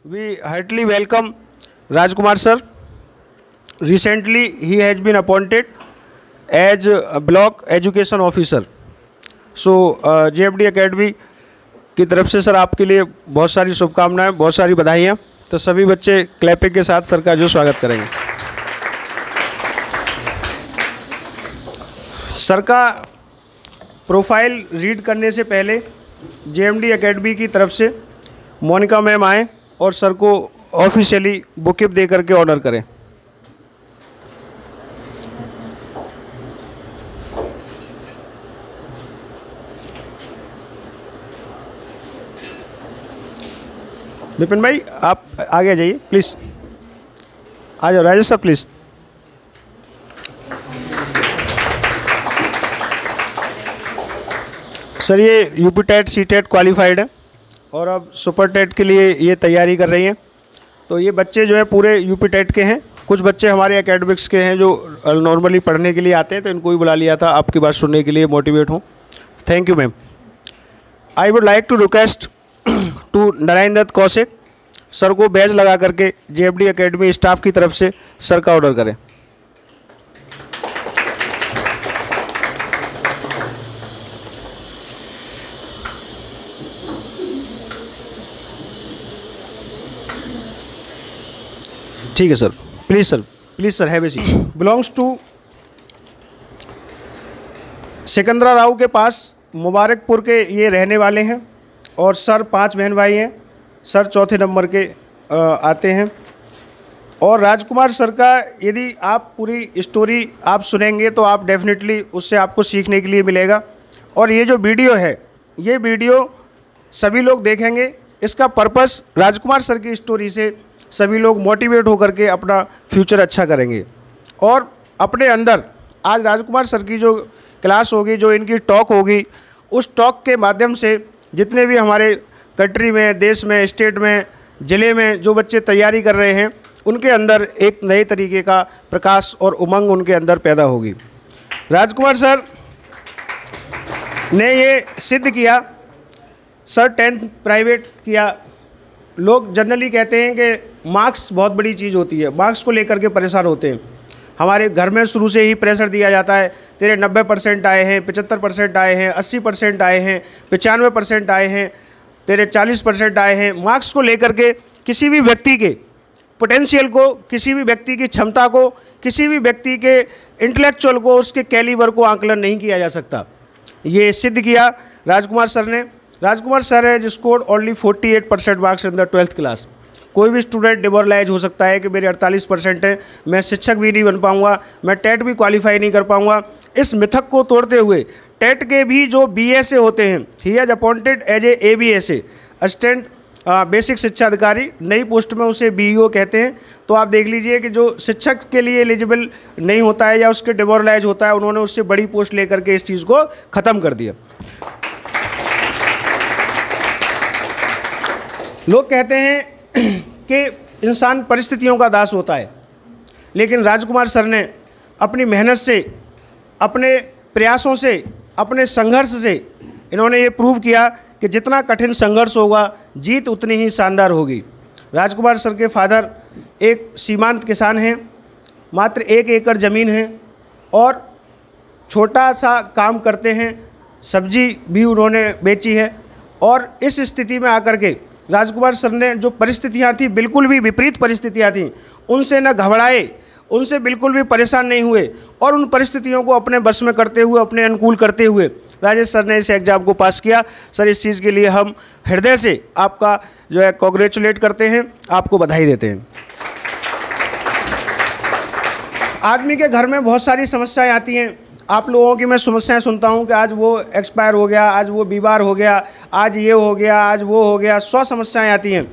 We heartily welcome Rajkumar sir. Recently, he has been appointed as a block education officer. So, JFD Academy की तरफ से sir आपके लिए बहुत सारी शुभकामनाएं, बहुत सारी बधाइयाँ। तो सभी बच्चे क्लैपिंग के साथ सर का जो स्वागत करेंगे। सर का प्रोफाइल रीड करने से पहले JMD एकेडमी की तरफ से मोनिका मैम आए और सर को ऑफिशियली बुकिप दे करके ऑनर करें। विपिन भाई आप आगे आ जाइए प्लीज़, आ जाओ राजेश सर प्लीज़। सर ये UP TET C TET qualified है और अब सुपर टेट के लिए ये तैयारी कर रही हैं। तो ये बच्चे जो है पूरे यूपी टेट के हैं। कुछ बच्चे हमारे एकेडमिक्स के हैं जो नॉर्मली पढ़ने के लिए आते हैं, तो इनको भी बुला लिया था आपकी बात सुनने के लिए, मोटिवेट हूँ। Thank you ma'am. I would like to request to Narayan Dutt Kaushik sir को बैज लगा करके JFD एकेडमी स्टाफ की तरफ से सर का ऑर्डर करें। ठीक है sir, please sir have a seat. Belongs to Sikandra Rao के पास मुबारकपुर के ये रहने वाले हैं और सर 5 बहन भाई हैं। सर चौथे नंबर के आते हैं। और राजकुमार सर का यदि आप पूरी स्टोरी आप सुनेंगे तो आप डेफिनेटली उससे आपको सीखने के लिए मिलेगा। और ये जो वीडियो है, ये वीडियो सभी लोग देखेंगे। इसका पर्पस राजकुमार सर की स्टोरी से सभी लोग मोटिवेट होकर के अपना फ्यूचर अच्छा करेंगे। और अपने अंदर आज राजकुमार सर की जो क्लास होगी, जो इनकी टॉक होगी, उस टॉक के माध्यम से जितने भी हमारे कंट्री में, देश में, स्टेट में, ज़िले में जो बच्चे तैयारी कर रहे हैं, उनके अंदर एक नए तरीके का प्रकाश और उमंग उनके अंदर पैदा होगी। राजकुमार सर ने ये सिद्ध किया। सर 10th प्राइवेट किया। लोग जनरली कहते हैं कि मार्क्स बहुत बड़ी चीज़ होती है, मार्क्स को लेकर के परेशान होते हैं। हमारे घर में शुरू से ही प्रेशर दिया जाता है, तेरे 90% आए हैं, 75% आए हैं, 80% आए हैं, 95% आए हैं, तेरे 40% आए हैं। मार्क्स को लेकर के किसी भी व्यक्ति के पोटेंशियल को, किसी भी व्यक्ति की क्षमता को, किसी भी व्यक्ति के इंटेलेक्चुअल को, उसके कैलिबर को आंकलन नहीं किया जा सकता। ये सिद्ध किया राजकुमार सर ने। Rajkumar sir has scored only 48% marks in the 12th class. कोई भी स्टूडेंट डिमोरलाइज हो सकता है कि मेरे 48% हैं, मैं शिक्षक भी नहीं बन पाऊंगा, मैं टेट भी क्वालिफाई नहीं कर पाऊंगा। इस मिथक को तोड़ते हुए टेट के भी जो BSA होते हैं, he has appointed as a ABSA assistant basic शिक्षा अधिकारी, नई पोस्ट में उसे BEO कहते हैं। तो आप देख लीजिए कि जो शिक्षक के लिए एलिजिबल नहीं होता है या उसके डिमोरलाइज होता है, उन्होंने उससे बड़ी पोस्ट लेकर के इस चीज़ को ख़त्म कर दिया। लोग कहते हैं कि इंसान परिस्थितियों का दास होता है, लेकिन राजकुमार सर ने अपनी मेहनत से, अपने प्रयासों से, अपने संघर्ष से इन्होंने ये प्रूव किया कि जितना कठिन संघर्ष होगा, जीत उतनी ही शानदार होगी। राजकुमार सर के फादर एक सीमांत किसान हैं, मात्र 1 एकड़ ज़मीन है और छोटा सा काम करते हैं, सब्जी भी उन्होंने बेची है। और इस स्थिति में आकर के राजकुमार सर ने जो परिस्थितियाँ थी, बिल्कुल भी विपरीत परिस्थितियाँ थीं, उनसे न घबराए, उनसे बिल्कुल भी परेशान नहीं हुए और उन परिस्थितियों को अपने बस में करते हुए, अपने अनुकूल करते हुए राजेश सर ने इस एग्ज़ाम को पास किया। सर इस चीज़ के लिए हम हृदय से आपका जो है कॉन्ग्रेचुलेट करते हैं, आपको बधाई देते हैं। आदमी के घर में बहुत सारी समस्याएँ आती हैं। आप लोगों की मैं समस्याएं सुनता हूं कि आज वो एक्सपायर हो गया, आज वो बीमार हो गया, आज ये हो गया, आज वो हो गया, 100 समस्याएं आती हैं।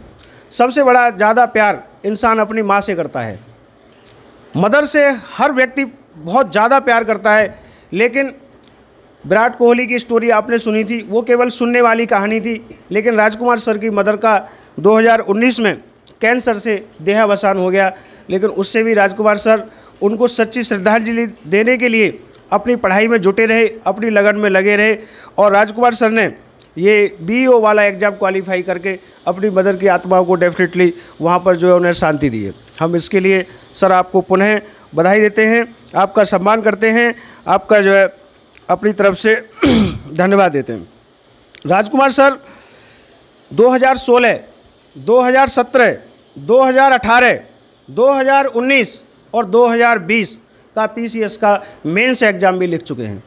सबसे बड़ा ज़्यादा प्यार इंसान अपनी माँ से करता है। मदर से हर व्यक्ति बहुत ज़्यादा प्यार करता है। लेकिन विराट कोहली की स्टोरी आपने सुनी थी, वो केवल सुनने वाली कहानी थी। लेकिन राजकुमार सर की मदर का 2019 में कैंसर से देहावसान हो गया। लेकिन उससे भी राजकुमार सर उनको सच्ची श्रद्धांजलि देने के लिए अपनी पढ़ाई में जुटे रहे, अपनी लगन में लगे रहे। और राजकुमार सर ने ये BEO वाला एग्ज़ाम क्वालिफाई करके अपनी मदर की आत्माओं को डेफिनेटली वहाँ पर जो है उन्हें शांति दी है। हम इसके लिए सर आपको पुनः बधाई देते हैं, आपका सम्मान करते हैं, आपका जो है अपनी तरफ से धन्यवाद देते हैं। राजकुमार सर 2016, 2017, 2018, 2019 और 2020 का PCS का मेंस एग्ज़ाम भी लिख चुके हैं।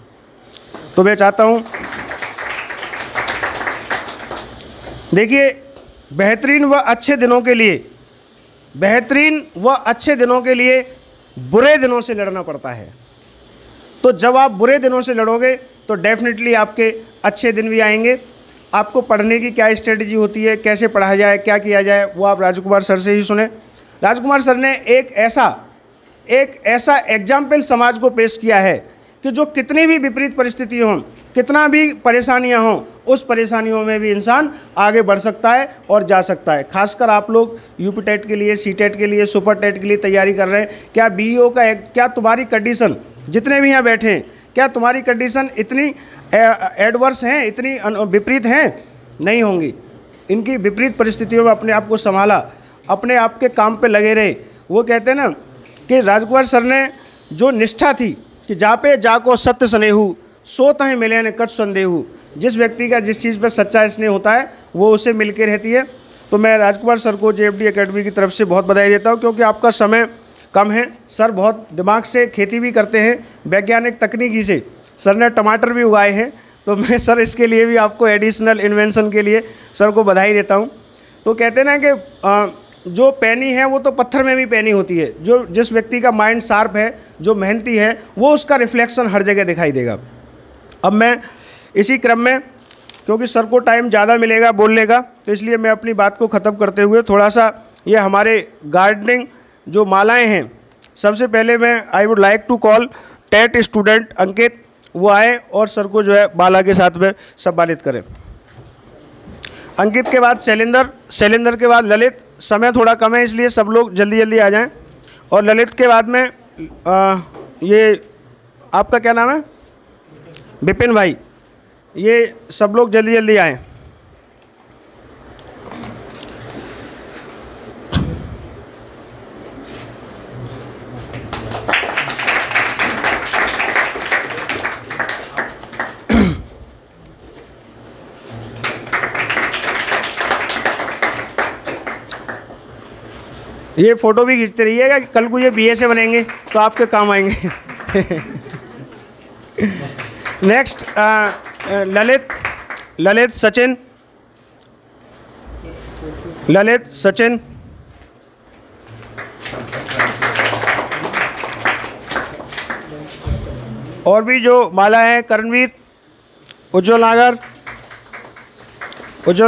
तो मैं चाहता हूँ, देखिए बेहतरीन व अच्छे दिनों के लिए बुरे दिनों से लड़ना पड़ता है। तो जब आप बुरे दिनों से लड़ोगे तो डेफिनेटली आपके अच्छे दिन भी आएंगे। आपको पढ़ने की क्या स्ट्रेटजी होती है, कैसे पढ़ा जाए, क्या किया जाए, वो आप राजकुमार सर से ही सुने। राजकुमार सर ने एक ऐसा एग्जाम्पल समाज को पेश किया है कि जो कितनी भी विपरीत परिस्थिति हों, कितना भी परेशानियां हों, उस परेशानियों में भी इंसान आगे बढ़ सकता है और जा सकता है। खासकर आप लोग यूपी टेट के लिए, CTET के लिए, सुपर टेट के लिए तैयारी कर रहे हैं, क्या BEO का क्या तुम्हारी कंडीशन, जितने भी यहाँ बैठे हैं, क्या तुम्हारी कंडीशन इतनी एडवर्स हैं, इतनी विपरीत हैं? नहीं होंगी। इनकी विपरीत परिस्थितियों में अपने आप को संभाला, अपने आप के काम पे लगे रहे। वो कहते हैं ना कि राजकुमार सर ने जो निष्ठा थी कि जा पे जाको सत्य स्नेहू, सो तहें मिले न कछु संदेहू। जिस व्यक्ति का जिस चीज़ पर सच्चा स्नेह होता है वो उसे मिलके रहती है। तो मैं राजकुमार सर को JFD एकेडमी की तरफ से बहुत बधाई देता हूँ, क्योंकि आपका समय कम है। सर बहुत दिमाग से खेती भी करते हैं, वैज्ञानिक तकनीकी से। सर ने टमाटर भी उगाए हैं, तो मैं सर इसके लिए भी आपको एडिशनल इन्वेंशन के लिए सर को बधाई देता हूँ। तो कहते हैं ना कि जो पैनी है वो तो पत्थर में भी पैनी होती है। जिस व्यक्ति का माइंड शार्प है, जो मेहनती है, वो उसका रिफ्लेक्शन हर जगह दिखाई देगा। अब मैं इसी क्रम में, क्योंकि सर को टाइम ज़्यादा मिलेगा बोलने का, तो इसलिए मैं अपनी बात को ख़त्म करते हुए थोड़ा सा ये हमारे गार्डनिंग जो मालाएं हैं, सबसे पहले मैं I would like to call TET student Ankit, वो आए और सर को जो है माला के साथ में सम्मानित करें। अंकित के बाद शैलेंद्र के बाद ललित। समय थोड़ा कम है इसलिए सब लोग जल्दी जल्दी आ जाएं। और ललित के बाद में ये आपका क्या नाम है? विपिन भाई। ये सब लोग जल्दी जल्दी आएँ। ये फ़ोटो भी खींचते रहिएगा कि कल को ये BA से बनेंगे तो आपके काम आएंगे। नेक्स्ट ललित सचिन। और भी जो माला है, करणवीर, उज्ज्वल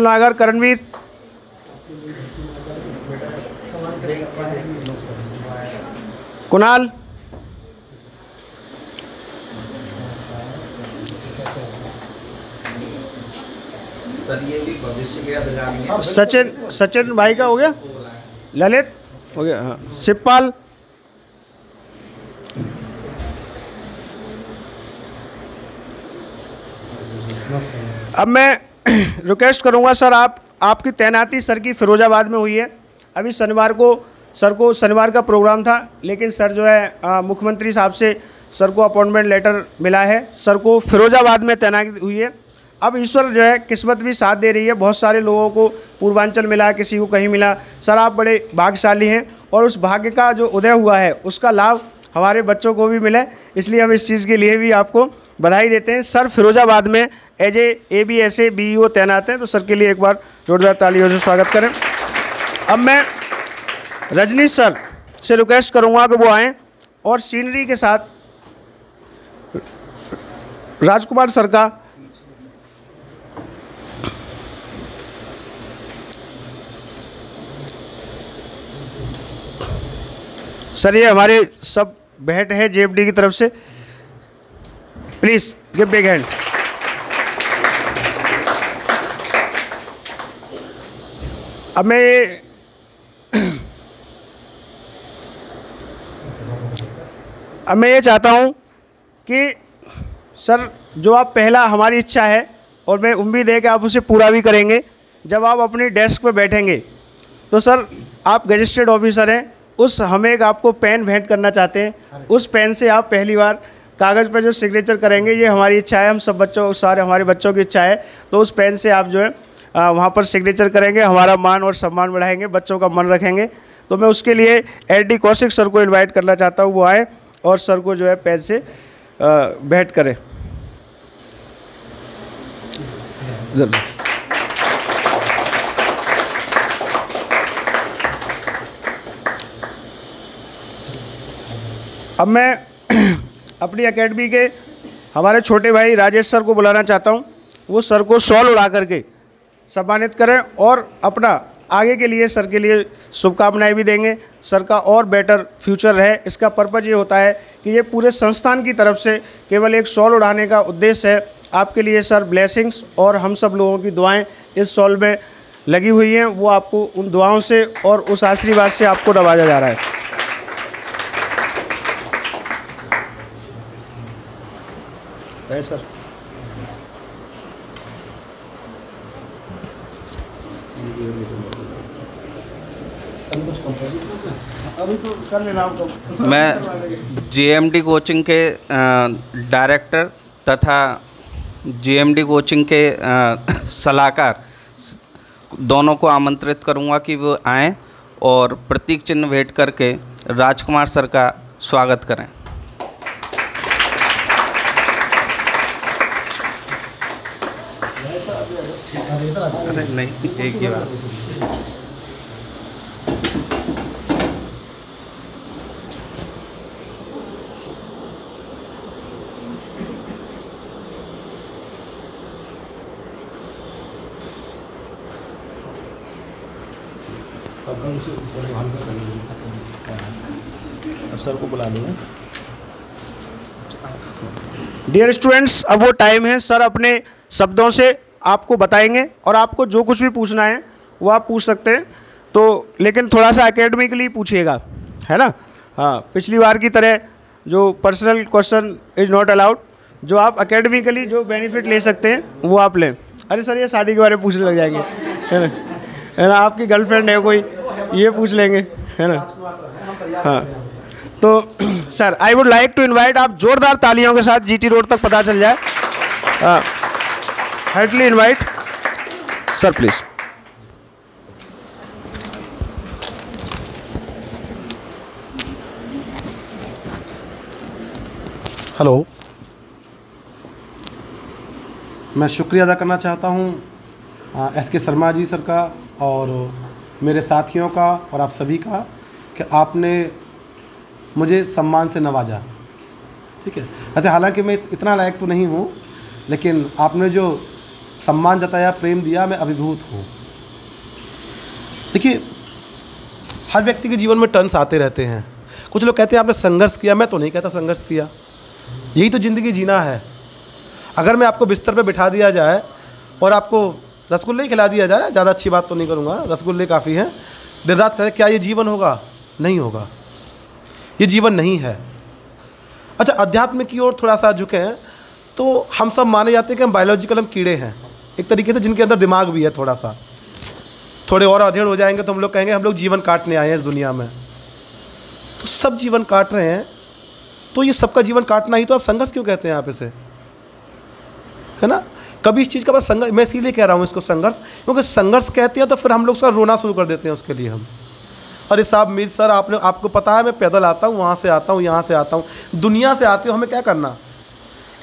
नागर, करणवीर। कुणाल, सचिन भाई का हो गया, ललित हो गया, हाँ, शिवपाल, अब मैं रिक्वेस्ट करूंगा सर, आपकी तैनाती सर की फिरोजाबाद में हुई है। अभी शनिवार का प्रोग्राम था, लेकिन सर जो है मुख्यमंत्री साहब से सर को अपॉइंटमेंट लेटर मिला है, सर को फिरोजाबाद में तैनाती हुई है। अब ईश्वर जो है किस्मत भी साथ दे रही है, बहुत सारे लोगों को पूर्वांचल मिला, किसी को कहीं मिला। सर आप बड़े भाग्यशाली हैं और उस भाग्य का जो उदय हुआ है उसका लाभ हमारे बच्चों को भी मिले, इसलिए हम इस चीज़ के लिए भी आपको बधाई देते हैं। सर फिरोजाबाद में एज ए ABSA BEO तैनात हैं, तो सर के लिए एक बार जोरदार तालियों से स्वागत करें। अब मैं रजनीश सर से रिक्वेस्ट करूँगा कि वो आएँ और सीनरी के साथ राजकुमार सर का सर, ये हमारे सब भेंट है JFD की तरफ से, प्लीज़ गिव बिग हैंड। अब मैं ये चाहता हूँ कि सर जो आप पहला, हमारी इच्छा है और मैं उम्मीद है कि आप उसे पूरा भी करेंगे। जब आप अपनी डेस्क पर बैठेंगे तो सर आप गजेस्टेड ऑफिसर हैं, उस हम एक आपको पेन भेंट करना चाहते हैं। उस पेन से आप पहली बार कागज़ पर जो सिग्नेचर करेंगे, ये हमारी इच्छा है, हम सब बच्चों, सारे हमारे बच्चों की इच्छा है। तो उस पेन से आप जो है वहाँ पर सिग्नेचर करेंगे, हमारा मान और सम्मान बढ़ाएंगे, बच्चों का मन रखेंगे। तो मैं उसके लिए एडी कौशिक सर को इनवाइट करना चाहता हूँ, वो आए और सर को जो है पेन से भेंट करें। अब मैं अपनी एकेडमी के हमारे छोटे भाई राजेश सर को बुलाना चाहता हूँ। वो सर को शॉल उड़ा करके सम्मानित करें और अपना आगे के लिए सर के लिए शुभकामनाएं भी देंगे। सर का और बेटर फ्यूचर रहे, इसका पर्पज़ ये होता है कि ये पूरे संस्थान की तरफ से केवल एक शॉल उड़ाने का उद्देश्य है। आपके लिए सर ब्लेसिंग्स और हम सब लोगों की दुआएं इस शॉल में लगी हुई हैं, वो आपको उन दुआओं से और उस आशीर्वाद से आपको नवाजा जा रहा है। सर मैं जीएमडी कोचिंग के डायरेक्टर तथा जीएमडी कोचिंग के सलाहकार दोनों को आमंत्रित करूंगा कि वो आएं और प्रतीक चिन्ह भेंट करके राजकुमार सर का स्वागत करें। नहीं, एक ही बात। सर को बुला लूँगा। डियर स्टूडेंट्स, अब वो टाइम है, सर अपने शब्दों से आपको बताएंगे और आपको जो कुछ भी पूछना है वो आप पूछ सकते हैं। तो लेकिन थोड़ा सा एकेडमिकली पूछिएगा, है ना। हाँ, पिछली बार की तरह जो personal question is not allowed. जो आप एकेडमिकली जो बेनिफिट ले सकते हैं वो आप लें। अरे सर, ये शादी के बारे में पूछने लग जाएंगे, है ना। आपकी गर्लफ्रेंड है कोई, ये पूछ लेंगे, है ना। हाँ, तो sir I would like to invite, आप जोरदार तालियों के साथ जीटी रोड तक पता चल जाए। Heartly invite sir, please. Hello, मैं शुक्रिया अदा करना चाहता हूँ एसके शर्मा जी सर का और मेरे साथियों का और आप सभी का कि आपने मुझे सम्मान से नवाजा। ठीक है, ऐसे हालांकि मैं इतना लायक तो नहीं हूँ, लेकिन आपने जो सम्मान जताया, प्रेम दिया, मैं अभिभूत हूँ। देखिए, हर व्यक्ति के जीवन में टर्न्स आते रहते हैं। कुछ लोग कहते हैं आपने संघर्ष किया, मैं तो नहीं कहता संघर्ष किया। यही तो ज़िंदगी जीना है। अगर मैं आपको बिस्तर पे बिठा दिया जाए और आपको रसगुल्ले ही खिला दिया जाए, ज़्यादा अच्छी बात तो नहीं करूँगा, रसगुल्ले काफ़ी हैं, दिन रात करें, क्या ये जीवन होगा? नहीं होगा, ये जीवन नहीं है। अच्छा, अध्यात्म की ओर थोड़ा सा झुके हैं तो हम सब माने जाते हैं कि हम बायोलॉजिकल, हम कीड़े हैं एक तरीके से, जिनके अंदर दिमाग भी है थोड़ा सा। थोड़े और अधेड़ हो जाएंगे तो हम लोग कहेंगे हम लोग जीवन काटने आए हैं इस दुनिया में। तो सब जीवन काट रहे हैं, तो ये सबका जीवन काटना ही तो आप संघर्ष क्यों कहते हैं आप इसे, है ना। कभी इस चीज़ का बस संघर्ष, मैं इसीलिए कह रहा हूँ इसको संघर्ष, क्योंकि संघर्ष कहते हैं तो फिर हम लोग उसका रोना शुरू कर देते हैं उसके लिए हम। अरे साहब मीर सर, आपको पता है मैं पैदल आता हूँ, वहाँ से आता हूँ, यहाँ से आता हूँ, दुनिया से आते हो, हमें क्या करना।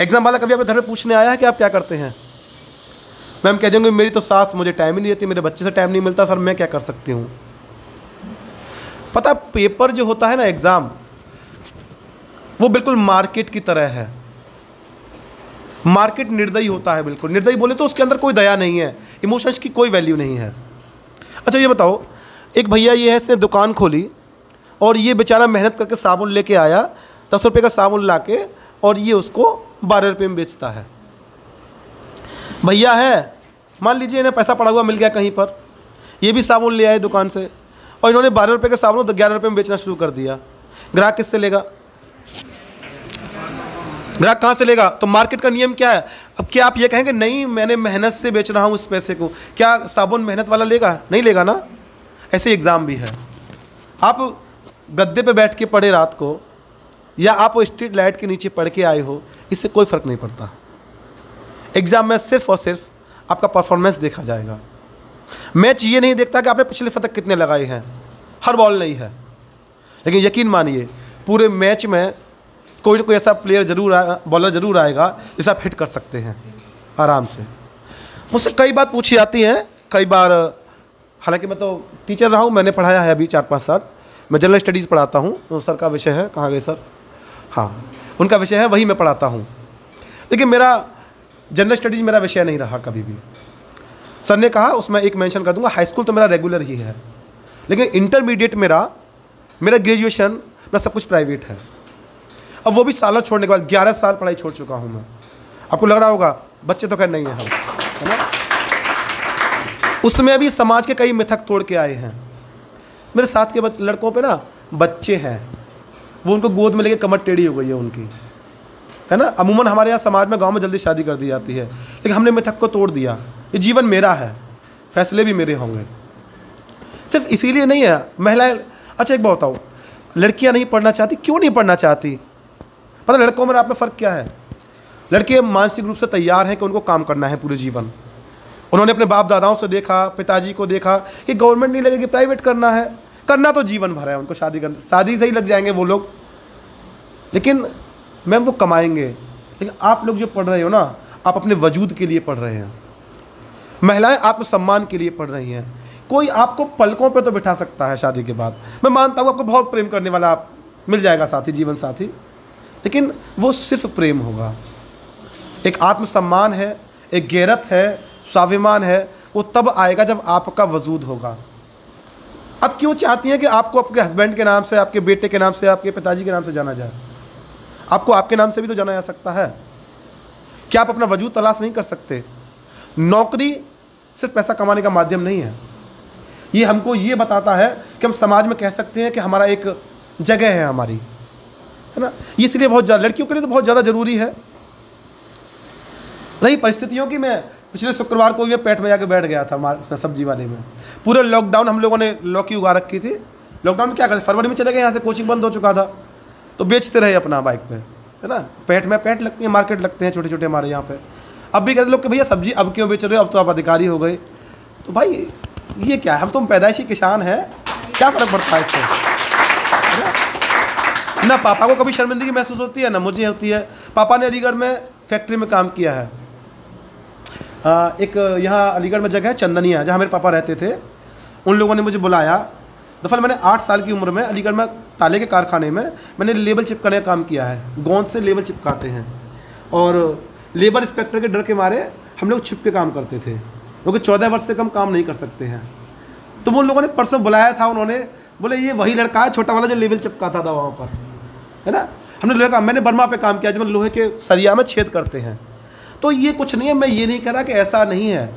एग्ज़ाम वाला कभी आपके घर में पूछने आया है कि आप क्या करते हैं? मैम कह देंगे मेरी तो सास, मुझे टाइम ही नहीं देती, मेरे बच्चे से टाइम नहीं मिलता, सर मैं क्या कर सकती हूँ। पता, पेपर जो होता है ना, एग्ज़ाम, वो बिल्कुल मार्केट की तरह है। मार्केट निर्दयी होता है, बिल्कुल निर्दयी बोले तो उसके अंदर कोई दया नहीं है, इमोशंस की कोई वैल्यू नहीं है। अच्छा ये बताओ, एक भैया ये है, इसने दुकान खोली और ये बेचारा मेहनत करके साबुन लेके आया, 10 रुपये का साबुन ला के, और ये उसको 12 रुपये में बेचता है। भैया है, मान लीजिए इन्हें पैसा पड़ा हुआ मिल गया कहीं पर, ये भी साबुन ले आए दुकान से और इन्होंने 12 रुपये का साबुन 11 रुपये में बेचना शुरू कर दिया। ग्राहक किससे लेगा? ग्राहक कहाँ से लेगा? तो मार्केट का नियम क्या है? अब क्या आप ये कहेंगे नहीं मैंने मेहनत से बेच रहा हूँ उस पैसे को, क्या साबुन मेहनत वाला लेगा? नहीं लेगा ना। ऐसे एग्ज़ाम भी है। आप गद्दे पे बैठ के पढ़े रात को या आप स्ट्रीट लाइट के नीचे पढ़ के आए हो, इससे कोई फ़र्क नहीं पड़ता। एग्ज़ाम में सिर्फ और सिर्फ आपका परफॉर्मेंस देखा जाएगा। मैच ये नहीं देखता कि आपने पिछले शतक कितने लगाए हैं, हर बॉल नहीं है। लेकिन यकीन मानिए पूरे मैच में कोई ना कोई ऐसा प्लेयर बॉलर ज़रूर आएगा जिसे आप हिट कर सकते हैं आराम से। मुझसे कई बात पूछी जाती है, कई बार, हालांकि मैं तो टीचर रहा हूँ, मैंने पढ़ाया है अभी 4-5 साल। मैं जनरल स्टडीज़ पढ़ाता हूँ, तो सर का विषय है, कहाँ गए सर? हाँ, उनका विषय है, वही मैं पढ़ाता हूँ। लेकिन मेरा जनरल स्टडीज़ मेरा विषय नहीं रहा कभी भी। सर ने कहा, उसमें एक मेंशन कर दूंगा, हाई स्कूल तो मेरा रेगुलर ही है, लेकिन इंटरमीडिएट मेरा ग्रेजुएशन मेरा सब कुछ प्राइवेट है। अब वो भी सालों छोड़ने के बाद 11 साल पढ़ाई छोड़ चुका हूँ मैं। आपको लग रहा होगा बच्चे तो खैर नहीं हैं हम, है ना। उसमें भी समाज के कई मिथक तोड़ के आए हैं। मेरे साथ के लड़कों पे ना बच्चे हैं, वो उनको गोद में लेके कमर टेढ़ी हो गई है उनकी, है ना। अमूमन हमारे यहाँ समाज में, गांव में जल्दी शादी कर दी जाती है, लेकिन हमने मिथक को तोड़ दिया। ये जीवन मेरा है, फैसले भी मेरे होंगे। सिर्फ इसीलिए नहीं है महिलाएं। अच्छा एक बात बताओ, लड़कियां नहीं पढ़ना चाहती, क्यों नहीं पढ़ना चाहती? पता लड़कों में आप में फ़र्क क्या है? लड़के मानसिक रूप से तैयार हैं कि उनको काम करना है पूरे जीवन। उन्होंने अपने बाप दादाओं से देखा, पिताजी को देखा कि गवर्नमेंट नहीं लगेगी, प्राइवेट करना है। करना तो जीवन भर है उनको, शादी करना, शादी से ही लग जाएंगे वो लोग, लेकिन मैम वो कमाएंगे। लेकिन आप लोग जो पढ़ रहे हो ना, आप अपने वजूद के लिए पढ़ रहे हैं। महिलाएं आत्मसम्मान के लिए पढ़ रही हैं। कोई आपको पलकों पे तो बिठा सकता है शादी के बाद, मैं मानता हूँ आपको बहुत प्रेम करने वाला आप मिल जाएगा साथी, जीवन साथी, लेकिन वो सिर्फ प्रेम होगा। एक आत्मसम्मान है, एक गैरत है, स्वाभिमान है, वो तब आएगा जब आपका वजूद होगा। अब क्यों चाहती हैं कि आपको आपके हस्बैंड के नाम से, आपके बेटे के नाम से, आपके पिताजी के नाम से जाना जाए? आपको आपके नाम से भी तो जाना जा सकता है। क्या आप अपना वजूद तलाश नहीं कर सकते? नौकरी सिर्फ पैसा कमाने का माध्यम नहीं है। ये हमको ये बताता है कि हम समाज में कह सकते हैं कि हमारा एक जगह है हमारी, है ना। ये इसलिए बहुत ज़्यादा लड़कियों के लिए तो बहुत ज़्यादा ज़रूरी है। रही परिस्थितियों की, मैं पिछले शुक्रवार को ये पेट में जाकर बैठ गया था हमारे सब्जी वाले में। पूरे लॉकडाउन हम लोगों ने लौकी उगा रखी थी। लॉकडाउन में क्या करते, फरवरी में चले गए, यहाँ से कोचिंग बंद हो चुका था, तो बेचते रहे अपना बाइक पे, है ना। पेट में पेट लगती है, मार्केट लगते हैं छोटे छोटे हमारे यहाँ पे। अब भी कहते लोग कि भैया सब्जी अब क्यों बेच रहे हो, अब तो आप अधिकारी हो गए। तो भाई ये क्या है, हम तो पैदाइशी किसान हैं, क्या फ़र्क पड़ता है इससे? ना पापा को कभी शर्मिंदगी महसूस होती है, ना मुझे होती है। पापा ने अलीगढ़ में फैक्ट्री में काम किया है। एक यहाँ अलीगढ़ में जगह है चंदनिया, जहाँ मेरे पापा रहते थे। उन लोगों ने मुझे बुलाया। दरअसल मैंने 8 साल की उम्र में अलीगढ़ में ताले के कारखाने में मैंने लेबल चिपकाने का काम किया है। गोंद से लेबल चिपकाते हैं, और लेबर इंस्पेक्टर के डर के मारे हम लोग छुप के काम करते थे, क्योंकि 14 वर्ष से कम काम नहीं कर सकते हैं। तो वो लोगों ने परसों बुलाया था, उन्होंने बोले ये वही लड़का है छोटा वाला जो लेबल चिपकाता था वहाँ पर, है ना। हमने लोहे का, मैंने बर्मा पे काम किया जिसमें लोहे के सरिया में छेद करते हैं। तो ये कुछ नहीं है, मैं ये नहीं कह रहा कि ऐसा नहीं है।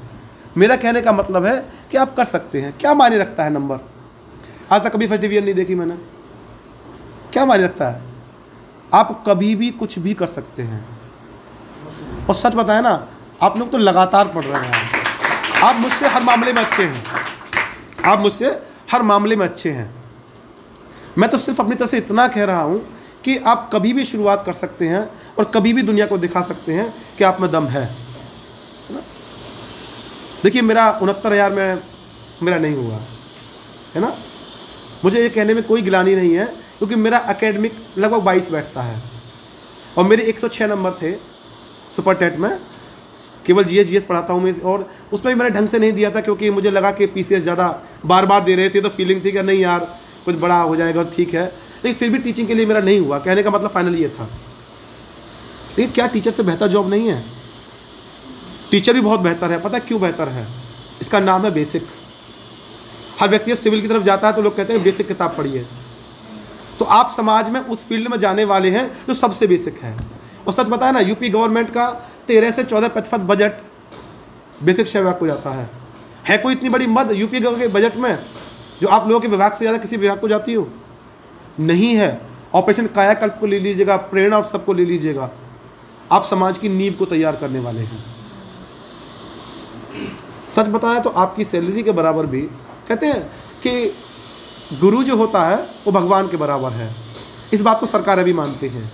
मेरा कहने का मतलब है कि आप कर सकते हैं। क्या मायने रखता है नंबर? आज तक कभी फर्स्ट डिवीजन नहीं देखी मैंने, क्या मायने रखता है? आप कभी भी कुछ भी कर सकते हैं। और सच बताएं ना, आप लोग तो लगातार पढ़ रहे हैं। आप मुझसे हर मामले में अच्छे हैं, आप मुझसे हर मामले में अच्छे हैं। मैं तो सिर्फ अपनी तरफ से इतना कह रहा हूँ कि आप कभी भी शुरुआत कर सकते हैं और कभी भी दुनिया को दिखा सकते हैं कि आप में दम है ना। देखिए मेरा 69,000 में मेरा नहीं हुआ, है ना। मुझे ये कहने में कोई गिलानी नहीं है, क्योंकि मेरा एकेडमिक लगभग 22 बैठता है, और मेरे 106 नंबर थे सुपर टेट में। केवल जीएस पढ़ाता हूँ मैं, और उसमें भी मैंने ढंग से नहीं दिया था, क्योंकि मुझे लगा कि पीसीएस ज़्यादा बार बार दे रहे थे, तो फीलिंग थी कि नहीं यार कुछ बड़ा हो जाएगा, ठीक है। लेकिन फिर भी टीचिंग के लिए मेरा नहीं हुआ। कहने का मतलब फाइनल ये था। लेकिन क्या टीचर से बेहतर जॉब नहीं है? टीचर भी बहुत बेहतर है। पता है क्यों बेहतर है? इसका नाम है बेसिक। हर व्यक्ति सिविल की तरफ जाता है तो लोग कहते हैं बेसिक किताब पढ़िए। तो आप समाज में उस फील्ड में जाने वाले हैं जो सबसे बेसिक है। और सच बताया ना, यूपी गवर्नमेंट का 13 से 14% बजट बेसिक शिक्षा विभाग को जाता है। कोई इतनी बड़ी मद यूपी के बजट में जो आप लोगों के विभाग से ज़्यादा किसी विभाग को जाती हो? नहीं है। ऑपरेशन कायाकल्प को ले लीजिएगा, प्रेरणा और सबको ले लीजिएगा, आप समाज की नींव को तैयार करने वाले हैं। सच बताएं तो आपकी सैलरी के बराबर भी, कहते हैं कि गुरु जो होता है वो भगवान के बराबर है। इस बात को सरकारें भी मानती हैं।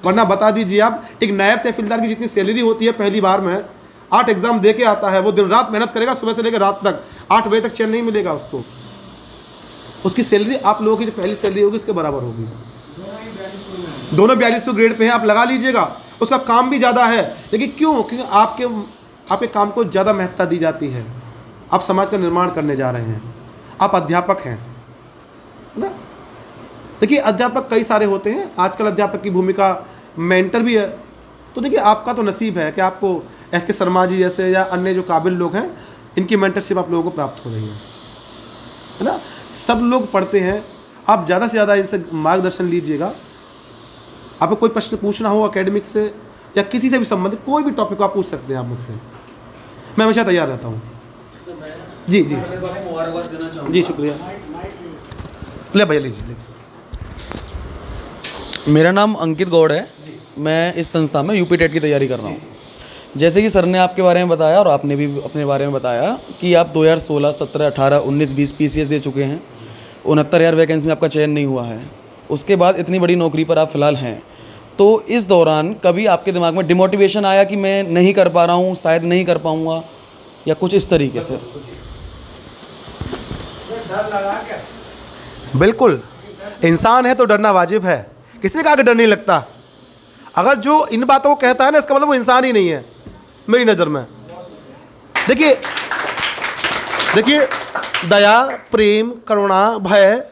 वरना बता दीजिए आप, एक नायब तहसीलदार की जितनी सैलरी होती है पहली बार में, 8 एग्ज़ाम दे के आता है, वो दिन रात मेहनत करेगा, सुबह से लेकर रात तक, 8 बजे तक चैन नहीं मिलेगा उसको। उसकी सैलरी आप लोगों की जो पहली सैलरी होगी उसके बराबर होगी। दोनों 4200 ग्रेड पे हैं, आप लगा लीजिएगा। उसका काम भी ज़्यादा है, लेकिन क्यों? क्योंकि आपके काम को ज़्यादा महत्ता दी जाती है। आप समाज का निर्माण करने जा रहे हैं, आप अध्यापक हैं, है ना। देखिए अध्यापक कई सारे होते हैं, आजकल अध्यापक की भूमिका मेंटर भी है। तो देखिए आपका तो नसीब है कि आपको एस.के. शर्मा जी जैसे या अन्य जो काबिल लोग हैं, इनकी मेंटरशिप आप लोगों को प्राप्त हो रही है ना। सब लोग पढ़ते हैं, आप ज़्यादा से ज़्यादा इनसे मार्गदर्शन लीजिएगा। आपको कोई प्रश्न पूछना हो एकेडमिक से या किसी से भी संबंधित कोई भी टॉपिक को आप पूछ सकते हैं आप मुझसे, मैं हमेशा तैयार रहता हूँ। जी जी जी, शुक्रिया। ले भैया लीजिए। मेरा नाम अंकित गौड़ है, मैं इस संस्था में यूपी टेट की तैयारी कर रहा हूँ। जैसे कि सर ने आपके बारे में बताया और आपने भी अपने बारे में बताया कि आप 2016, 17, 18, 19, 20 PCS दे चुके हैं। 69,000 वैकेंसी में आपका चयन नहीं हुआ है। उसके बाद इतनी बड़ी नौकरी पर आप फ़िलहाल हैं। तो इस दौरान कभी आपके दिमाग में डिमोटिवेशन आया कि मैं नहीं कर पा रहा हूँ, शायद नहीं कर पाऊँगा, या कुछ इस तरीके से? बिल्कुल, इंसान है तो डरना वाजिब है। किसी का डर नहीं लगता। अगर जो इन बातों को कहता है ना, इसका मतलब वो इंसान ही नहीं है मेरी नज़र में। देखिए दया, प्रेम, करुणा, भय,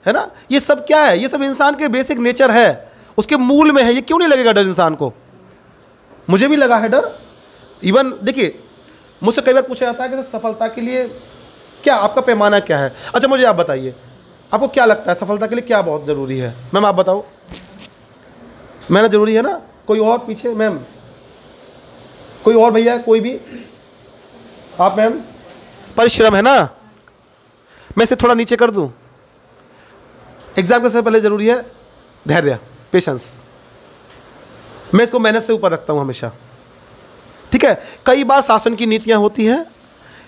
है ना, ये सब क्या है? ये सब इंसान के बेसिक नेचर है, उसके मूल में है। ये क्यों नहीं लगेगा डर इंसान को? मुझे भी लगा है डर। इवन देखिए मुझसे कई बार पूछा जाता है कि सफलता के लिए क्या आपका पैमाना क्या है? अच्छा मुझे आप बताइए, आपको क्या लगता है सफलता के लिए क्या बहुत ज़रूरी है? मैम आप बताओ। मेहनत ज़रूरी है ना? कोई और पीछे? मैम कोई और भैया, कोई भी? आप मैम? परिश्रम है ना? मैं इसे थोड़ा नीचे कर दूं। एग्ज़ाम के सबसे पहले ज़रूरी है धैर्य, पेशेंस। मैं इसको मेहनत से ऊपर रखता हूं हमेशा, ठीक है। कई बार शासन की नीतियां होती हैं,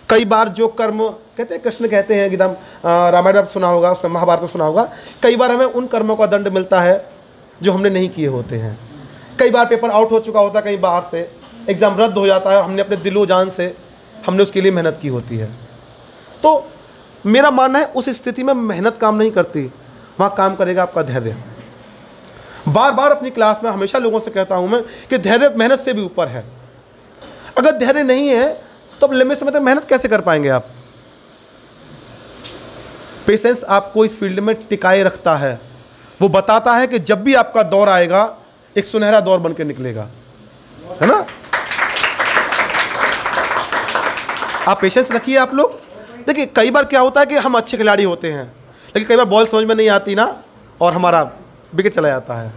कई बार जो कर्म कहते हैं, कृष्ण कहते हैं एकदम, रामायण में सुना होगा, उसमें महाभारत में सुना होगा, कई बार हमें उन कर्मों का दंड मिलता है जो हमने नहीं किए होते हैं। कई बार पेपर आउट हो चुका होता है, कहीं बाहर से एग्ज़ाम रद्द हो जाता है, हमने अपने दिलो जान से हमने उसके लिए मेहनत की होती है। तो मेरा मानना है उस स्थिति में मेहनत काम नहीं करती, वहाँ काम करेगा आपका धैर्य। बार बार अपनी क्लास में हमेशा लोगों से कहता हूँ मैं कि धैर्य मेहनत से भी ऊपर है। अगर धैर्य नहीं है तो अब लंबे समय तक मेहनत कैसे कर पाएंगे आप? पेशेंस आपको इस फील्ड में टिकाए रखता है। वो बताता है कि जब भी आपका दौर आएगा एक सुनहरा दौर बन के निकलेगा, है ना। आप पेशेंस रखिए आप लोग। देखिए कई बार क्या होता है कि हम अच्छे खिलाड़ी होते हैं, लेकिन कई बार बॉल समझ में नहीं आती ना, और हमारा विकेट चला जाता है।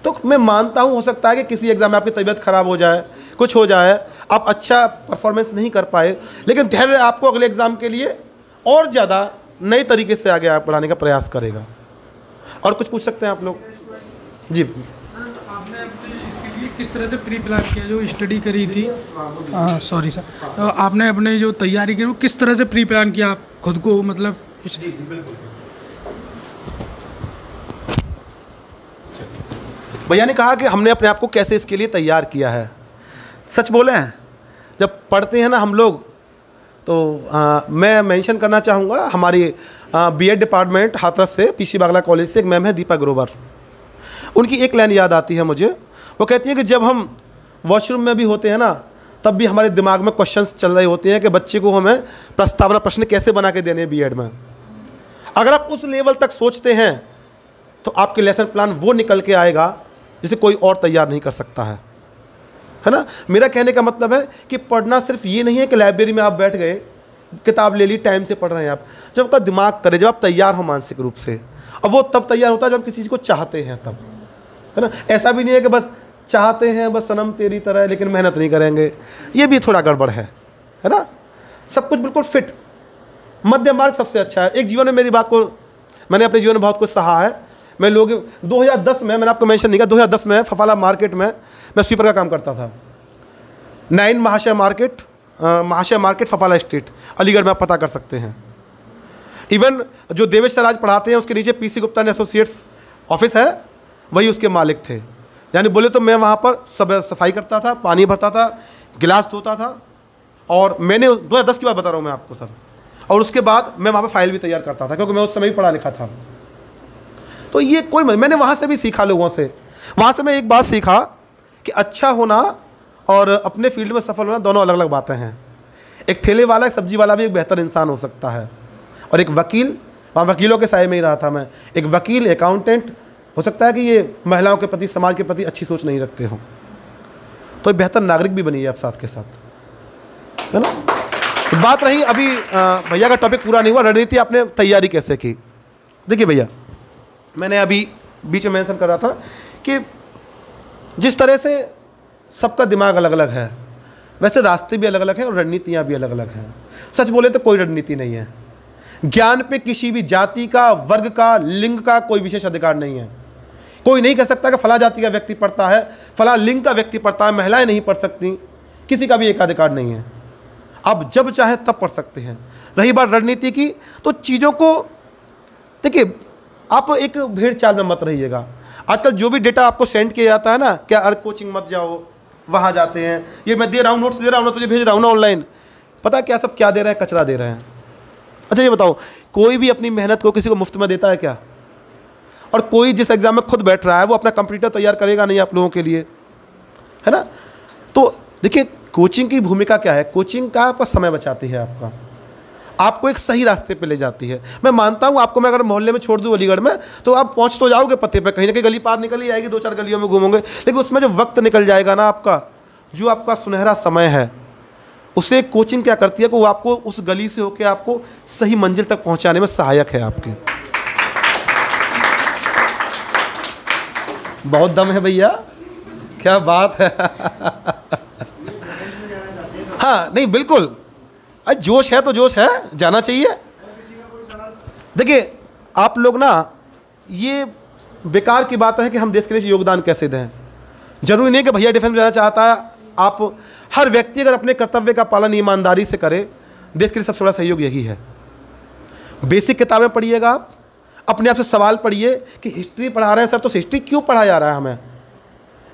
तो मैं मानता हूँ हो सकता है कि किसी एग्ज़ाम में आपकी तबीयत ख़राब हो जाए, कुछ हो जाए, आप अच्छा परफॉर्मेंस नहीं कर पाए, लेकिन धैर्य आपको अगले एग्ज़ाम के लिए और ज़्यादा नए तरीके से आगे बढ़ाने का प्रयास करेगा। और कुछ पूछ सकते हैं आप लोग? जी। आपने अपने इसके लिए किस तरह से प्री प्लान किया, जो स्टडी करी थी? सॉरी सर, तो आपने अपने जो तैयारी की वो किस तरह से प्री प्लान किया आप खुद को, मतलब? जी बिल्कुल। भैया ने कहा कि हमने अपने आप को कैसे इसके लिए तैयार किया है। सच बोले हैं, जब पढ़ते हैं ना हम लोग तो मैं मेंशन करना चाहूँगा हमारी बीएड डिपार्टमेंट हाथरस से, पीसी बागला कॉलेज से एक मैम है दीपा ग्रोवर। उनकी एक लाइन याद आती है मुझे। वो कहती है कि जब हम वॉशरूम में भी होते हैं ना, तब भी हमारे दिमाग में क्वेश्चंस चल रहे होते हैं कि बच्चे को हमें प्रस्तावना प्रश्न कैसे बना के देने हैं बीएड में। अगर आप उस लेवल तक सोचते हैं तो आपके लेसन प्लान वो निकल के आएगा जिसे कोई और तैयार नहीं कर सकता है ना। मेरा कहने का मतलब है कि पढ़ना सिर्फ ये नहीं है कि लाइब्रेरी में आप बैठ गए, किताब ले ली, टाइम से पढ़ रहे हैं आप। जब आपका दिमाग करे, जब आप तैयार हो मानसिक रूप से, और वो तब तैयार होता है जब आप किसी चीज़ को चाहते हैं तब, है ना। ऐसा भी नहीं है कि बस चाहते हैं बस सनम तेरी तरह, लेकिन मेहनत नहीं करेंगे, ये भी थोड़ा गड़बड़ है ना। सब कुछ बिल्कुल फिट, मध्य मार्ग सबसे अच्छा है। एक जीवन में मेरी बात को, मैंने अपने जीवन में बहुत कुछ सहा है। मैं लोग 2010 में, मैंने आपको मेंशन नहीं किया, 2010 में फफाला मार्केट में मैं स्वीपर का काम करता था। 9 महाशय मार्केट फफाला स्ट्रीट अलीगढ़ में, आप पता कर सकते हैं। इवन जो देवेश सराज पढ़ाते हैं उसके नीचे PC Gupta and associates office है, वही उसके मालिक थे। यानी बोले तो मैं वहाँ पर सब सफाई करता था, पानी भरता था, गिलास धोता था। और मैंने 2010 की बात बता रहा हूँ मैं आपको सर। और उसके बाद मैं वहाँ पर फाइल भी तैयार करता था, क्योंकि मैं उस समय भी पढ़ा लिखा था। तो ये मैंने वहाँ से भी सीखा लोगों से। वहाँ से मैं एक बात सीखा कि अच्छा होना और अपने फील्ड में सफल होना दोनों अलग अलग बातें हैं। एक ठेले वाला, एक सब्जी वाला भी एक बेहतर इंसान हो सकता है, और एक वकील, वहाँ वकीलों के साए में ही रहा था मैं, एक वकील, अकाउंटेंट हो सकता है कि ये महिलाओं के प्रति, समाज के प्रति अच्छी सोच नहीं रखते हो, तो एक बेहतर नागरिक भी बनिए आप साथ के साथ, है ना। तो बात रही अभी भैया का टॉपिक पूरा नहीं हुआ, रणनीति आपने तैयारी कैसे की। देखिए भैया, मैंने अभी बीच में मेंशन कर रहा था कि जिस तरह से सबका दिमाग अलग अलग है, वैसे रास्ते भी अलग अलग हैं और रणनीतियाँ भी अलग अलग हैं। सच बोले तो कोई रणनीति नहीं है। ज्ञान पे किसी भी जाति का, वर्ग का, लिंग का कोई विशेष अधिकार नहीं है। कोई नहीं कह सकता कि फला जाति का व्यक्ति पढ़ता है, फला लिंग का व्यक्ति पढ़ता है, महिलाएं नहीं पढ़ सकती, किसी का भी एक अधिकार नहीं है। अब जब चाहे तब पढ़ सकते हैं। रही बात रणनीति की, तो चीज़ों को देखिए, आप एक भेड़ चाल में मत रहिएगा। आजकल जो भी डेटा आपको सेंड किया जाता है ना, क्या अर्क कोचिंग मत जाओ, वहाँ जाते हैं, ये मैं दे रहा हूँ, नोट्स दे रहा हूँ ना, तुझे भेज रहा हूँ ना ऑनलाइन, पता क्या सब क्या दे रहे हैं, कचरा दे रहे हैं। अच्छा ये बताओ, कोई भी अपनी मेहनत को किसी को मुफ्त में देता है क्या? और कोई जिस एग्ज़ाम में खुद बैठ रहा है वो अपना कंप्यूटर तैयार करेगा नहीं आप लोगों के लिए, है ना। तो देखिए, कोचिंग की भूमिका क्या है, कोचिंग का पर समय बचाती है आपका, आपको एक सही रास्ते पे ले जाती है। मैं मानता हूँ आपको मैं अगर मोहल्ले में छोड़ दूँ अलीगढ़ में, तो आप पहुँच तो जाओगे पते पे, कहीं ना कहीं गली पार निकल ही आएगी, 2-4 गलियों में घूमोगे, लेकिन उसमें जो वक्त निकल जाएगा ना आपका, जो आपका सुनहरा समय है, उसे कोचिंग क्या करती है कि वो आपको उस गली से होकर आपको सही मंजिल तक पहुँचाने में सहायक है आपके। बहुत दम है भैया, क्या बात है। हाँ नहीं बिल्कुल, अरे जोश है तो जोश है, जाना चाहिए। देखिए आप लोग ना, ये बेकार की बात है कि हम देश के लिए योगदान कैसे दें। जरूरी नहीं कि भैया डिफेंस में जाना चाहता है, आप हर व्यक्ति अगर अपने कर्तव्य का पालन ईमानदारी से करे, देश के लिए सबसे बड़ा सहयोग यही है। बेसिक किताबें पढ़िएगा, आप अपने आप से सवाल पढ़िए कि हिस्ट्री पढ़ा रहे हैं सर, तो हिस्ट्री क्यों पढ़ाया जा रहा है हमें,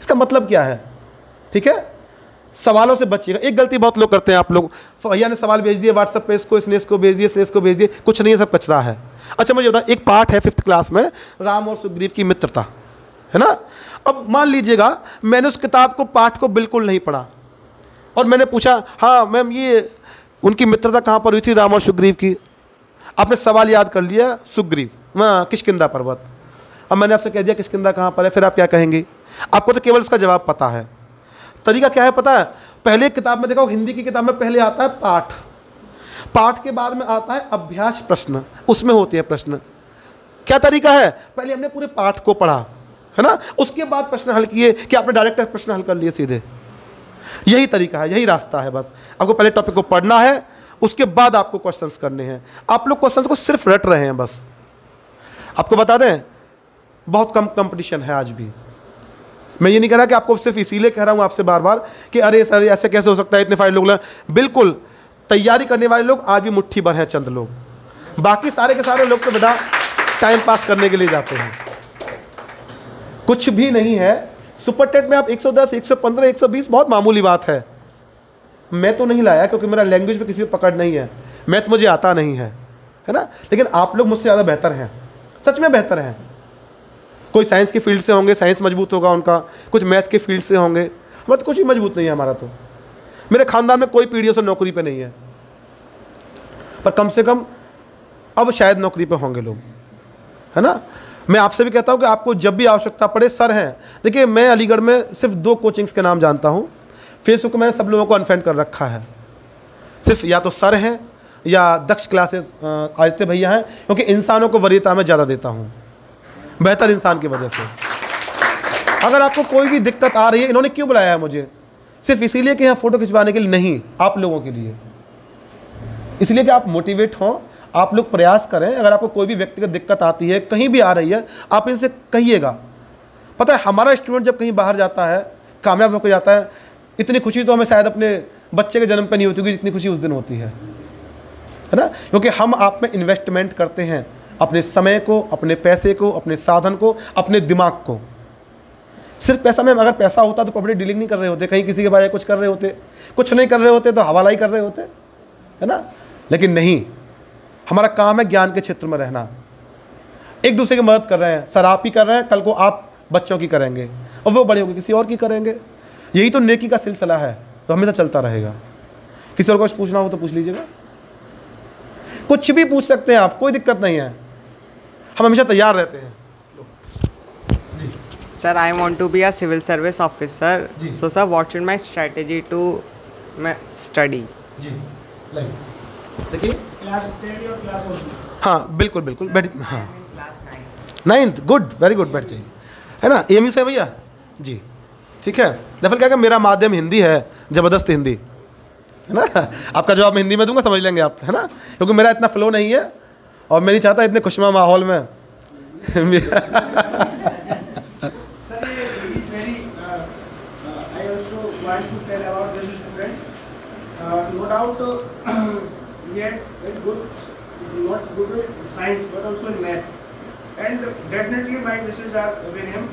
इसका मतलब क्या है, ठीक है। सवालों से बचिएगा। एक गलती बहुत लोग करते हैं, आप लोग, भैया ने सवाल भेज दिए व्हाट्सएप पे, इसने इसको भेज दिए, इसने इसको भेज दिए, कुछ नहीं है, सब कचरा है। अच्छा मुझे बताओ, एक पाठ है 5th क्लास में, राम और सुग्रीव की मित्रता, है ना। अब मान लीजिएगा मैंने उस किताब को, पाठ को बिल्कुल नहीं पढ़ा, और मैंने पूछा हाँ मैम ये उनकी मित्रता कहाँ पर हुई थी, राम और सुग्रीव की। आपने सवाल याद कर लिया, सुग्रीव किष्किंधा पर्वत। अब मैंने आपसे कह दिया किष्किंधा कहाँ पर है, फिर आप क्या कहेंगे? आपको तो केवल उसका जवाब पता है। तरीका क्या है पता है? पहले किताब में देखो, हिंदी की किताब में पहले आता है पाठ, पाठ के बाद में आता है अभ्यास प्रश्न, उसमें होते हैं प्रश्न। क्या तरीका है? पहले हमने पूरे पाठ को पढ़ा, है ना, उसके बाद प्रश्न हल किए, कि आपने डायरेक्ट प्रश्न हल कर लिए सीधे। यही तरीका है, यही रास्ता है। बस आपको पहले टॉपिक को पढ़ना है, उसके बाद आपको क्वेश्चंस करने हैं। आप लोग क्वेश्चंस को सिर्फ रट रहे हैं बस। आपको बता दें, बहुत कम कंपटीशन है आज भी। मैं ये नहीं कह रहा कि आपको सिर्फ इसीलिए कह रहा हूँ आपसे बार बार कि अरे सर ऐसे कैसे हो सकता है, इतने फाइल लोग। बिल्कुल, तैयारी करने वाले लोग आज भी मुट्ठी भर हैं, चंद लोग, बाकी सारे के सारे लोग तो बेटा टाइम पास करने के लिए जाते हैं, कुछ भी नहीं है। सुपर टेट में आप 110, 115, 120 बहुत मामूली बात है। मैं तो नहीं लाया क्योंकि मेरा लैंग्वेज पे किसी को पकड़ नहीं है, मैथ मुझे आता नहीं है ना, लेकिन आप लोग मुझसे ज़्यादा बेहतर हैं, सच में बेहतर हैं। कोई साइंस की फील्ड से होंगे, साइंस मजबूत होगा उनका, कुछ मैथ के फील्ड से होंगे, हमारा तो कुछ भी मजबूत नहीं है। हमारा तो, मेरे ख़ानदान में कोई पीढ़ियों से नौकरी पे नहीं है, पर कम से कम अब शायद नौकरी पे होंगे लोग, है ना। मैं आपसे भी कहता हूँ कि आपको जब भी आवश्यकता पड़े, सर हैं। देखिए मैं अलीगढ़ में सिर्फ 2 कोचिंग्स के नाम जानता हूँ, फेसबुक में मैंने सब लोगों को अनफ्रेंड कर रखा है, सिर्फ या तो सर हैं या दक्ष क्लासेस आदित्य भैया हैं, क्योंकि इंसानों को वरीयता में ज़्यादा देता हूँ, बेहतर इंसान की वजह से। अगर आपको कोई भी दिक्कत आ रही है, इन्होंने क्यों बुलाया है मुझे? सिर्फ इसीलिए कि यहाँ फ़ोटो खिंचवाने के लिए नहीं, आप लोगों के लिए, इसलिए कि आप मोटिवेट हों, आप लोग प्रयास करें, अगर आपको कोई भी व्यक्तिगत दिक्कत आती है, कहीं भी आ रही है, आप इनसे कहिएगा। पता है हमारा स्टूडेंट जब कहीं बाहर जाता है, कामयाब होकर जाता है, इतनी खुशी तो हमें शायद अपने बच्चे के जन्म पर नहीं होती होगी जितनी खुशी उस दिन होती है ना, क्योंकि हम आप में इन्वेस्टमेंट करते हैं, अपने समय को, अपने पैसे को, अपने साधन को, अपने दिमाग को। सिर्फ पैसा में, अगर पैसा होता तो पब्लिक डीलिंग नहीं कर रहे होते, कहीं किसी के बारे में कुछ कर रहे होते, कुछ नहीं कर रहे होते तो हवाला ही कर रहे होते, है ना। लेकिन नहीं, हमारा काम है ज्ञान के क्षेत्र में रहना, एक दूसरे की मदद कर रहे हैं। सर आप ही कर रहे हैं, कल को आप बच्चों की करेंगे और वो बड़े होकर किसी और की करेंगे। यही तो नेकी का सिलसिला है, तो हमेशा चलता रहेगा। किसी और को कुछ पूछना हो तो पूछ लीजिएगा, कुछ भी पूछ सकते हैं आप, कोई दिक्कत नहीं है, हम हमेशा तैयार रहते हैं। Sir, I want to be a civil service officer. So, sir, what should my strategy to study? जी देखिए क्लास 10 और क्लास 1। हाँ बिल्कुल बिल्कुल, बैठ, हाँ 9th, गुड, वेरी गुड, बैठ जाइए, है ना। एम से भैया जी, ठीक है। दरअसल क्या मेरा माध्यम हिंदी है, ज़बरदस्त हिंदी, है ना। आपका जवाब मैं हिंदी में दूंगा, समझ लेंगे आप, है ना, क्योंकि मेरा इतना फ्लो नहीं है और मैं नहीं चाहता इतने खुशनुमा माहौल में no doubt he had very good, not good in science but also in math, and definitely my wishes are with him.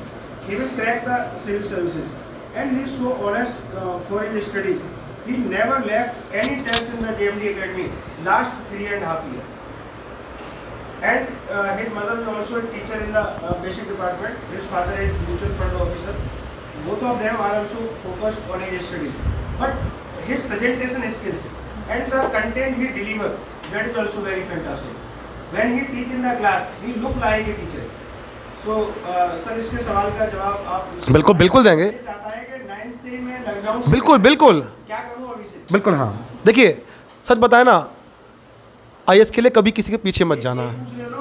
He will crack the civil services, and he is so honest for his studies. He never left any test in the JMD Academy last 3.5 years. And his mother is also a teacher in the basic department. His father is mutual fund officer. Both of them are also focused on his studies. But his presentation skills and the content he delivers, that is also very fantastic. When he teach in the class, he look like a teacher. So, sir, इसके सवाल का जवाब आप बिल्कुल बिल्कुल देंगे। चाहता है कि 9 से मैं लॉकडाउन से बिल्कुल बिल्कुल क्या करूँ अभी से? बिल्कुल, हाँ देखिए, सच बताए ना, IAS के लिए कभी किसी के पीछे मत जाना।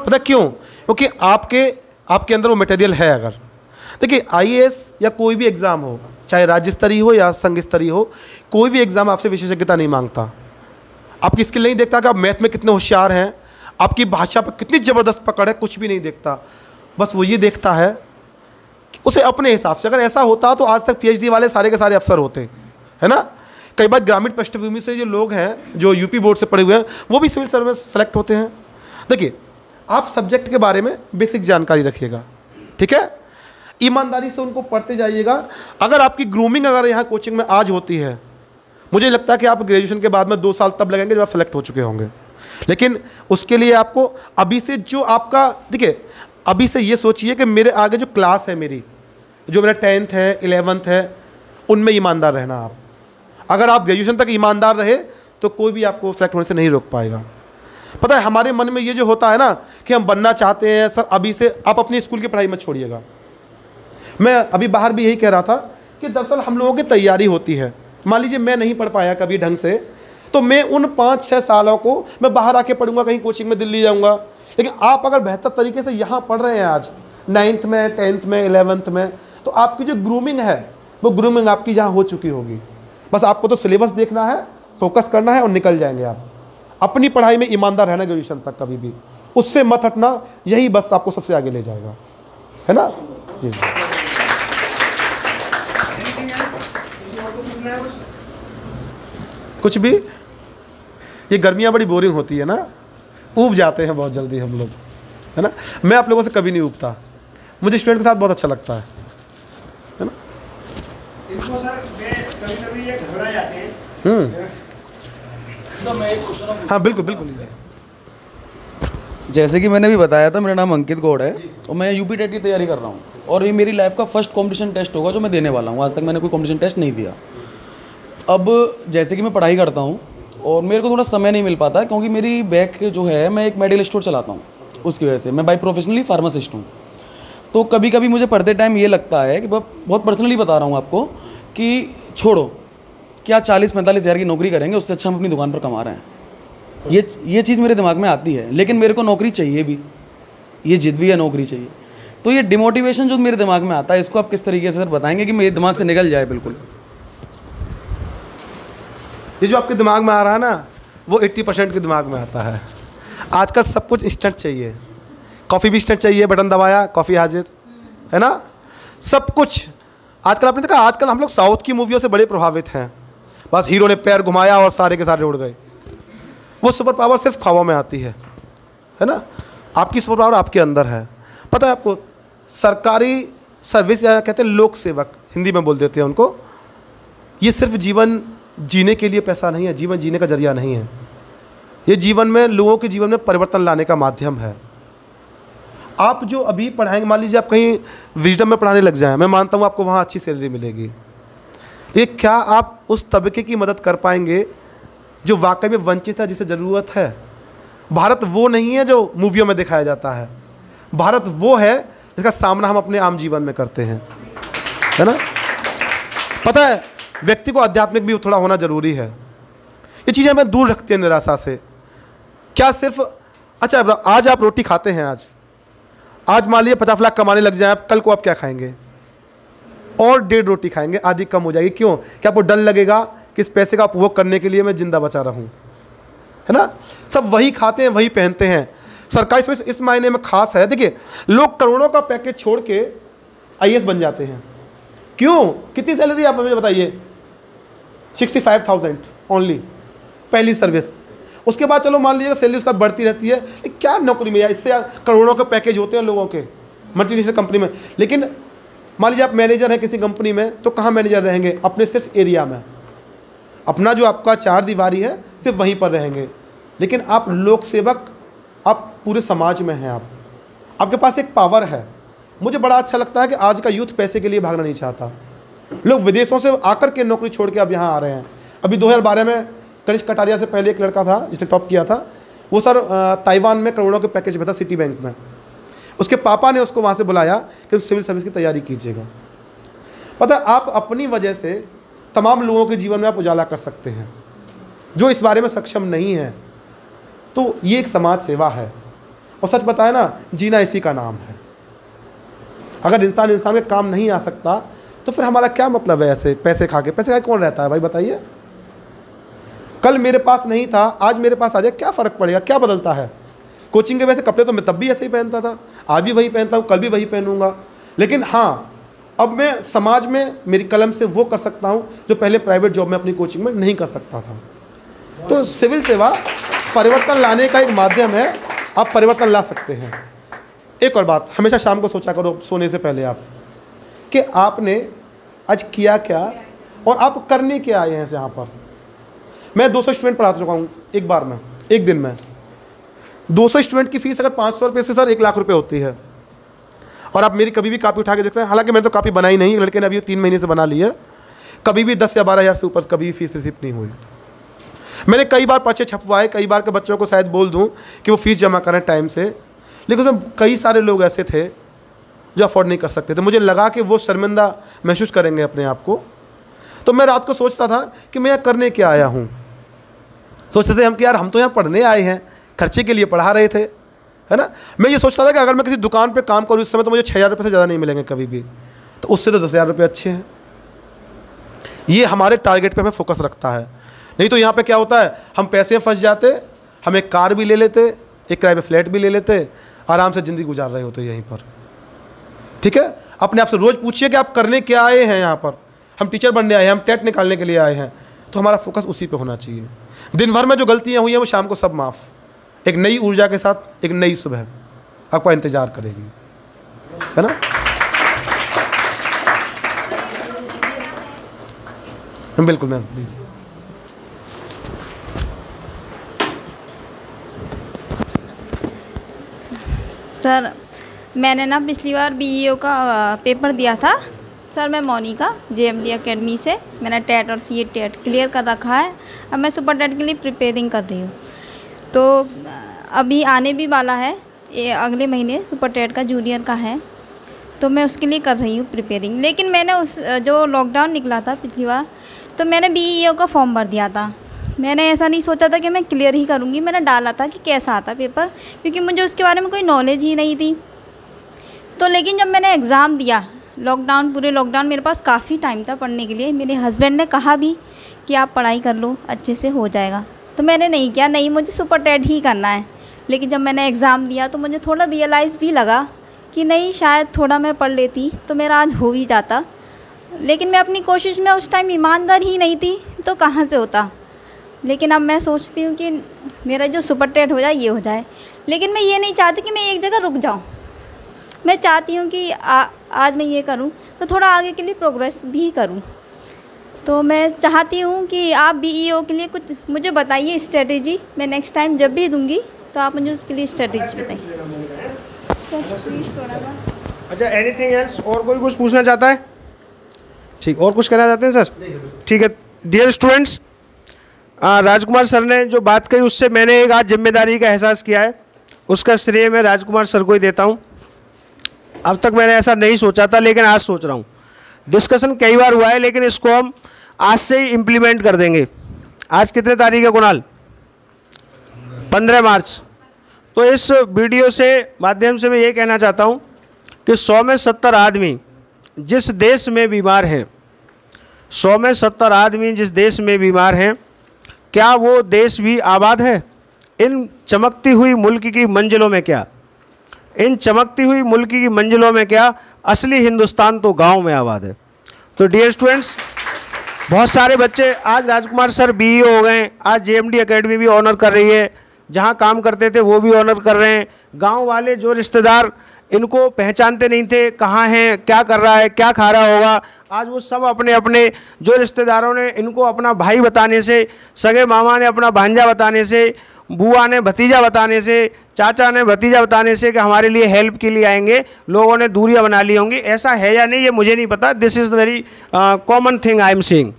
पता क्यों? क्योंकि आपके अंदर वो मटेरियल है। अगर देखिए IAS या कोई भी एग्ज़ाम हो, चाहे राज्य स्तरीय हो या संघ स्तरीय हो, कोई भी एग्ज़ाम आपसे विशेषज्ञता नहीं मांगता। आपकी स्किल नहीं देखता कि आप मैथ में कितने होशियार हैं, आपकी भाषा पर कितनी ज़बरदस्त पकड़ है, कुछ भी नहीं देखता। बस वो ये देखता है कि उसे अपने हिसाब से, अगर ऐसा होता तो आज तक PhD वाले सारे के सारे अफसर होते, है ना। कई बार ग्रामीण पृष्ठभूमि से जो लोग हैं, जो UP बोर्ड से पढ़े हुए हैं, वो भी सिविल सर्विस सेलेक्ट होते हैं। देखिए, आप सब्जेक्ट के बारे में बेसिक जानकारी रखिएगा, ठीक है, ईमानदारी से उनको पढ़ते जाइएगा। अगर आपकी ग्रूमिंग अगर यहाँ कोचिंग में आज होती है, मुझे लगता है कि आप ग्रेजुएशन के बाद में 2 साल तब लगेंगे जब आप सेलेक्ट हो चुके होंगे। लेकिन उसके लिए आपको अभी से जो आपका, देखिए अभी से ये सोचिए कि मेरे आगे जो क्लास है, मेरी जो मेरा 10th है, 11th है, उनमें ईमानदार रहना आप। अगर आप ग्रेजुएशन तक ईमानदार रहे तो कोई भी आपको सेलेक्ट होने से नहीं रोक पाएगा। पता है हमारे मन में ये जो होता है ना कि हम बनना चाहते हैं, सर अभी से आप अपनी स्कूल की पढ़ाई मत छोड़िएगा। मैं अभी बाहर भी यही कह रहा था कि दरअसल हम लोगों की तैयारी होती है। मान लीजिए मैं नहीं पढ़ पाया कभी ढंग से, तो मैं उन 5-6 सालों को मैं बाहर आके पढ़ूंगा, कहीं कोचिंग में दिल्ली जाऊंगा। लेकिन आप अगर बेहतर तरीके से यहाँ पढ़ रहे हैं आज 9th में, 10th में, 11th में, तो आपकी जो ग्रूमिंग है वो ग्रूमिंग आपकी यहाँ हो चुकी होगी। बस आपको तो सिलेबस देखना है, फोकस करना है और निकल जाएंगे आप। अपनी पढ़ाई में ईमानदार रहना ग्रेजुएशन तक, कभी भी उससे मत हटना, यही बस आपको सबसे आगे ले जाएगा, है ना जी। कुछ भी, ये गर्मियाँ बड़ी बोरिंग होती है ना, ऊब जाते हैं बहुत जल्दी हम लोग, है ना। मैं आप लोगों से कभी नहीं ऊबता, मुझे स्टूडेंट के साथ बहुत अच्छा लगता है ना। इनको सर कभी-कभी ये घबरा जाते हैं। हाँ बिल्कुल बिल्कुल लीजिए। जैसे कि मैंने भी बताया था, मेरा नाम अंकित गौड़ है और मैं UP टेट की तैयारी कर रहा हूँ और ये मेरी लाइफ का फर्स्ट कंपटीशन टेस्ट होगा जो मैं देने वाला हूँ। आज तक मैंने कोई कंपटीशन टेस्ट नहीं दिया। अब जैसे कि मैं पढ़ाई करता हूँ और मेरे को थोड़ा समय नहीं मिल पाता है, क्योंकि मेरी बैक जो है, मैं एक मेडिकल स्टोर चलाता हूँ, उसकी वजह से मैं बाई प्रोफेशनली फार्मासिस्ट हूँ। तो कभी कभी मुझे पढ़ते टाइम ये लगता है कि बहुत पर्सनली बता रहा हूँ आपको कि छोड़ो, क्या 40-45 हज़ार की नौकरी करेंगे, उससे अच्छा हम अपनी दुकान पर कमा रहे हैं। ये चीज़ मेरे दिमाग में आती है, लेकिन मेरे को नौकरी चाहिए भी, ये जिद भी है, नौकरी चाहिए। तो ये डिमोटिवेशन जो मेरे दिमाग में आता है, इसको आप किस तरीके से सर बताएंगे कि मेरे दिमाग से निकल जाए बिल्कुल? ये जो आपके दिमाग में आ रहा है ना, वो 80% के दिमाग में आता है। आजकल सब कुछ इंस्टेंट चाहिए, कॉफ़ी भी इंस्टेंट चाहिए, बटन दबाया कॉफ़ी हाजिर, है ना, सब कुछ। आजकल आपने देखा, आजकल हम लोग साउथ की मूवियों से बड़े प्रभावित हैं। बस हीरो ने पैर घुमाया और सारे के सारे उड़ गए। वो सुपर पावर सिर्फ ख्वाबों में आती है ना। आपकी सुपर पावर आपके अंदर है। पता है आपको, सरकारी सर्विस या कहते हैं लोक सेवक, हिंदी में बोल देते हैं उनको, ये सिर्फ जीवन जीने के लिए पैसा नहीं है, जीवन जीने का जरिया नहीं है। ये जीवन में, लोगों के जीवन में परिवर्तन लाने का माध्यम है। आप जो अभी पढ़ाएंगे, मान लीजिए आप कहीं विजडम में पढ़ाने लग जाएं, मैं मानता हूँ आपको वहाँ अच्छी सैलरी मिलेगी, तो ये क्या आप उस तबके की मदद कर पाएंगे जो वाकई में वंचित है, जिसे ज़रूरत है? भारत वो नहीं है जो मूवियों में दिखाया जाता है। भारत वो है जिसका सामना हम अपने आम जीवन में करते हैं, है ना। पता है, व्यक्ति को आध्यात्मिक भी थोड़ा होना ज़रूरी है। ये चीज़ें हमें दूर रखती हैं निराशा से। क्या सिर्फ, अच्छा आज आप रोटी खाते हैं, आज मान लीजिए 50 लाख कमाने लग जाए आप, कल को आप क्या खाएंगे? और 1.5 रोटी खाएंगे, आधी कम हो जाएगी। क्यों? क्या आपको डर लगेगा कि इस पैसे का उपभोग करने के लिए मैं जिंदा बचा रहूं, है ना। सब वही खाते हैं, वही पहनते हैं। सरकारी सर्विस इस मायने में खास है। देखिए, लोग करोड़ों का पैकेज छोड़ के IAS बन जाते हैं। क्यों? कितनी सैलरी आप मुझे बताइए? 65,000 ओनली, पहली सर्विस। उसके बाद चलो मान लीजिए सैलरी उसका बढ़ती रहती है, क्या नौकरी में, इससे करोड़ों के पैकेज होते हैं लोगों के मल्टीनेशनल कंपनी में। लेकिन मान लीजिए आप मैनेजर हैं किसी कंपनी में, तो कहाँ मैनेजर रहेंगे? अपने सिर्फ एरिया में, अपना जो आपका 4 दीवारी है सिर्फ वहीं पर रहेंगे। लेकिन आप लोक सेवक, आप पूरे समाज में हैं, आपके पास एक पावर है। मुझे बड़ा अच्छा लगता है कि आज का यूथ पैसे के लिए भागना नहीं चाहता। लोग विदेशों से आकर के नौकरी छोड़ के अब यहाँ आ रहे हैं। अभी 2012 में कनिष्क कटारिया से पहले एक लड़का था जिसने टॉप किया था, वो सर ताइवान में करोड़ों के पैकेज में था, सिटी बैंक में। उसके पापा ने उसको वहाँ से बुलाया कि सिविल सर्विस की तैयारी कीजिएगा। पता है, आप अपनी वजह से तमाम लोगों के जीवन में आप उजाला कर सकते हैं जो इस बारे में सक्षम नहीं है। तो ये एक समाज सेवा है। और सच बताए ना, जीना इसी का नाम है। अगर इंसान के काम नहीं आ सकता तो फिर हमारा क्या मतलब है ऐसे पैसे खा के कौन रहता है भाई, बताइए। कल मेरे पास नहीं था, आज मेरे पास आ जाए, क्या फ़र्क पड़ेगा? क्या बदलता है? कोचिंग के वैसे कपड़े तो मैं तब भी ऐसे ही पहनता था, आज भी वही पहनता हूँ, कल भी वही पहनूंगा। लेकिन हाँ, अब मैं समाज में मेरी कलम से वो कर सकता हूँ जो पहले प्राइवेट जॉब में अपनी कोचिंग में नहीं कर सकता था। तो सिविल सेवा परिवर्तन लाने का एक माध्यम है, आप परिवर्तन ला सकते हैं। एक और बात, हमेशा शाम को सोचा करो सोने से पहले आप, कि आपने आज किया क्या और आप करने क्या आए हैं यहाँ पर। मैं 200 स्टूडेंट पढ़ा चुका हूँ एक बार में, एक दिन में। 200 स्टूडेंट की फ़ीस अगर 500 रुपये से सर 1 लाख रुपये होती है। और आप मेरी कभी भी कापी उठा के देखते हैं, हालांकि मैंने तो कापी बनाई नहीं, लड़के ने अभी 3 महीने से बना ली है, कभी भी 10 या 12 हज़ार से ऊपर कभी भी फीस रिसीव नहीं हुई। मैंने कई बार पर्चे छपवाए, कई बार के बच्चों को शायद बोल दूँ कि वो फ़ीस जमा करें टाइम से, लेकिन उसमें कई सारे लोग ऐसे थे जो अफोर्ड नहीं कर सकते थे। मुझे लगा कि वो शर्मिंदा महसूस करेंगे अपने आप को। तो मैं रात को सोचता था कि मैं यहाँ करने क्या आया हूँ। सोचते थे हम कि यार हम तो यहाँ पढ़ने आए हैं, खर्चे के लिए पढ़ा रहे थे, है ना। मैं ये सोचता था कि अगर मैं किसी दुकान पे काम करूँ इस समय तो मुझे 6,000 रुपये से ज़्यादा नहीं मिलेंगे कभी भी, तो उससे तो 10,000 रुपये अच्छे हैं। ये हमारे टारगेट पे हमें फोकस रखता है। नहीं तो यहाँ पे क्या होता है, हम पैसे में फंस जाते, हम एक कार भी ले लेते, एक किराए पे फ्लैट भी ले लेते, आराम से ज़िंदगी गुजार रहे होते यहीं पर। ठीक है, अपने आप से रोज़ पूछिए कि आप करने क्या आए हैं यहाँ पर। हम टीचर बनने आए हैं, हम टेट निकालने के लिए आए हैं, तो हमारा फोकस उसी पे होना चाहिए। दिन भर में जो गलतियाँ हुई हैं वो शाम को सब माफ़। एक नई ऊर्जा के साथ एक नई सुबह आपका इंतज़ार करेगी, है ना। बिल्कुल मैम, लीजिए। सर, मैंने ना पिछली बार BEO का पेपर दिया था सर। मैं मोनिका JMD अकेडमी से, मैंने टेट और CA टेट क्लियर कर रखा है। अब मैं सुपर टेट के लिए प्रिपेयरिंग कर रही हूँ। तो अभी आने भी वाला है, ये अगले महीने सुपर टेट का जूनियर का है, तो मैं उसके लिए कर रही हूँ प्रिपेयरिंग। लेकिन मैंने उस जो लॉकडाउन निकला था पिछली बार, तो मैंने BEO का फॉर्म भर दिया था। मैंने ऐसा नहीं सोचा था कि मैं क्लियर ही करूँगी, मैंने डाला था कि कैसा आता पेपर, क्योंकि मुझे उसके बारे में कोई नॉलेज ही नहीं थी। तो लेकिन जब मैंने एग्ज़ाम दिया, पूरे लॉकडाउन मेरे पास काफ़ी टाइम था पढ़ने के लिए। मेरे हस्बैंड ने कहा भी कि आप पढ़ाई कर लो, अच्छे से हो जाएगा। तो मैंने नहीं किया, नहीं मुझे सुपर टेट ही करना है। लेकिन जब मैंने एग्ज़ाम दिया तो मुझे थोड़ा रियलाइज़ भी लगा कि नहीं, शायद थोड़ा मैं पढ़ लेती तो मेरा आज हो भी जाता। लेकिन मैं अपनी कोशिश में उस टाइम ईमानदार ही नहीं थी, तो कहाँ से होता। लेकिन अब मैं सोचती हूँ कि मेरा जो सुपर टेट हो जाए ये हो जाए। लेकिन मैं ये नहीं चाहती कि मैं एक जगह रुक जाऊँ। मैं चाहती हूँ कि आज मैं ये करूँ तो थोड़ा आगे के लिए प्रोग्रेस भी करूँ। तो मैं चाहती हूँ कि आप BEO के लिए कुछ मुझे बताइए स्ट्रेटेजी। मैं नेक्स्ट टाइम जब भी दूँगी तो आप मुझे उसके लिए स्ट्रेटेजी बताइए सर, प्लीज़ थोड़ा सा। अच्छा, एनीथिंग एल्स? और कोई कुछ पूछना चाहता है? ठीक, और कुछ कहना चाहते हैं सर? ठीक है। डियर स्टूडेंट्स, राजकुमार सर ने जो बात कही उससे मैंने एक आज जिम्मेदारी का एहसास किया है। उसका श्रेय मैं राजकुमार सर को ही देता हूँ। अब तक मैंने ऐसा नहीं सोचा था, लेकिन आज सोच रहा हूँ। डिस्कशन कई बार हुआ है, लेकिन इसको हम आज से ही इम्प्लीमेंट कर देंगे। आज कितने तारीख है कुणाल? 15 मार्च। तो इस वीडियो से माध्यम से मैं ये कहना चाहता हूँ कि 100 में 70 आदमी जिस देश में बीमार हैं, 100 में 70 आदमी जिस देश में बीमार हैं, क्या वो देश भी आबाद है? इन चमकती हुई मुल्क की मंजिलों में क्या, इन चमकती हुई मुल्क की मंजिलों में क्या, असली हिंदुस्तान तो गांव में आबाद है। तो डियर स्टूडेंट्स, बहुत सारे बच्चे आज राजकुमार सर BEO हो गए, आज JMD एकेडमी भी ऑनर कर रही है, जहां काम करते थे वो भी ऑनर कर रहे हैं। गांव वाले जो रिश्तेदार इनको पहचानते नहीं थे, कहाँ हैं, क्या कर रहा है, क्या खा रहा होगा, आज वो सब अपने अपने जो रिश्तेदारों ने इनको अपना भाई बताने से, सगे मामा ने अपना भांजा बताने से, बुआ ने भतीजा बताने से, चाचा ने भतीजा बताने से कि हमारे लिए हेल्प के लिए आएंगे, लोगों ने दूरियां बना ली होंगी। ऐसा है या नहीं ये मुझे नहीं पता, this is the very common thing I am seeing.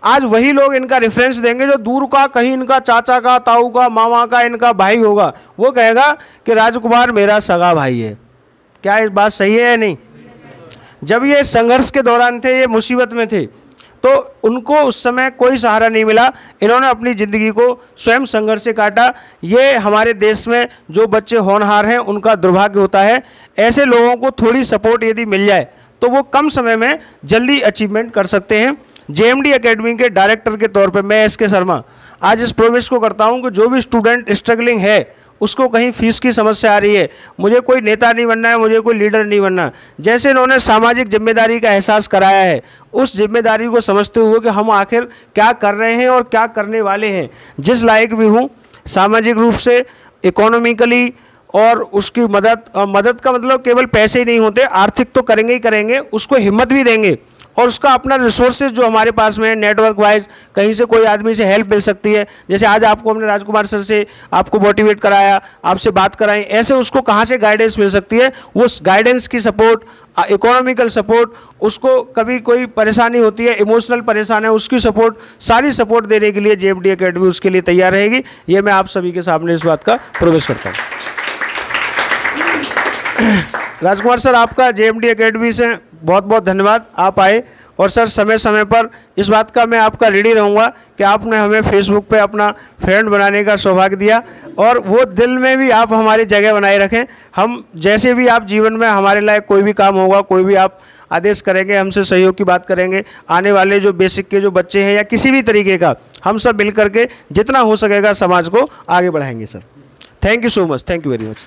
आज वही लोग इनका रेफरेंस देंगे जो दूर का, कहीं इनका चाचा का, ताऊ का, मामा का इनका भाई होगा, वो कहेगा कि राजकुमार मेरा सगा भाई है। क्या इस बात सही है या नहीं? जब ये संघर्ष के दौरान थे, ये मुसीबत में थे, तो उनको उस समय कोई सहारा नहीं मिला। इन्होंने अपनी ज़िंदगी को स्वयं संघर्ष से काटा। ये हमारे देश में जो बच्चे होनहार हैं उनका दुर्भाग्य होता है। ऐसे लोगों को थोड़ी सपोर्ट यदि मिल जाए तो वो कम समय में जल्दी अचीवमेंट कर सकते हैं। JMD एकेडमी के डायरेक्टर के तौर पे मैं SK शर्मा आज इस प्रोमिस को करता हूं कि जो भी स्टूडेंट स्ट्रगलिंग है, उसको कहीं फीस की समस्या आ रही है, मुझे कोई नेता नहीं बनना है, मुझे कोई लीडर नहीं बनना, जैसे इन्होंने सामाजिक जिम्मेदारी का एहसास कराया है, उस जिम्मेदारी को समझते हुए कि हम आखिर क्या कर रहे हैं और क्या करने वाले हैं, जिस लायक भी हूँ सामाजिक रूप से, इकोनॉमिकली, और उसकी मदद का मतलब केवल पैसे ही नहीं होते, आर्थिक तो करेंगे ही करेंगे, उसको हिम्मत भी देंगे, और उसका अपना रिसोर्सेज जो हमारे पास में है, नेटवर्क वाइज कहीं से कोई आदमी से हेल्प मिल सकती है। जैसे आज आपको हमने राजकुमार सर से आपको मोटिवेट कराया, आपसे बात कराई, ऐसे उसको कहाँ से गाइडेंस मिल सकती है, वो गाइडेंस की सपोर्ट, इकोनॉमिकल सपोर्ट, उसको कभी कोई परेशानी होती है, इमोशनल परेशान है, उसकी सपोर्ट, सारी सपोर्ट देने के लिए JMD एकेडमी उसके लिए तैयार रहेगी। ये मैं आप सभी के सामने इस बात का प्रवेश करता हूँ। राजकुमार सर, आपका JMD एकेडमी से बहुत बहुत धन्यवाद, आप आए। और सर, समय समय पर इस बात का मैं आपका रेडी रहूँगा कि आपने हमें फेसबुक पे अपना फ्रेंड बनाने का सौभाग्य दिया, और वो दिल में भी आप हमारी जगह बनाए रखें। हम जैसे भी आप जीवन में हमारे लायक कोई भी काम होगा, कोई भी आप आदेश करेंगे, हमसे सहयोग की बात करेंगे, आने वाले जो बेसिक के जो बच्चे हैं या किसी भी तरीके का, हम सब मिल करके जितना हो सकेगा समाज को आगे बढ़ाएंगे। Sir, thank you so much, thank you very much.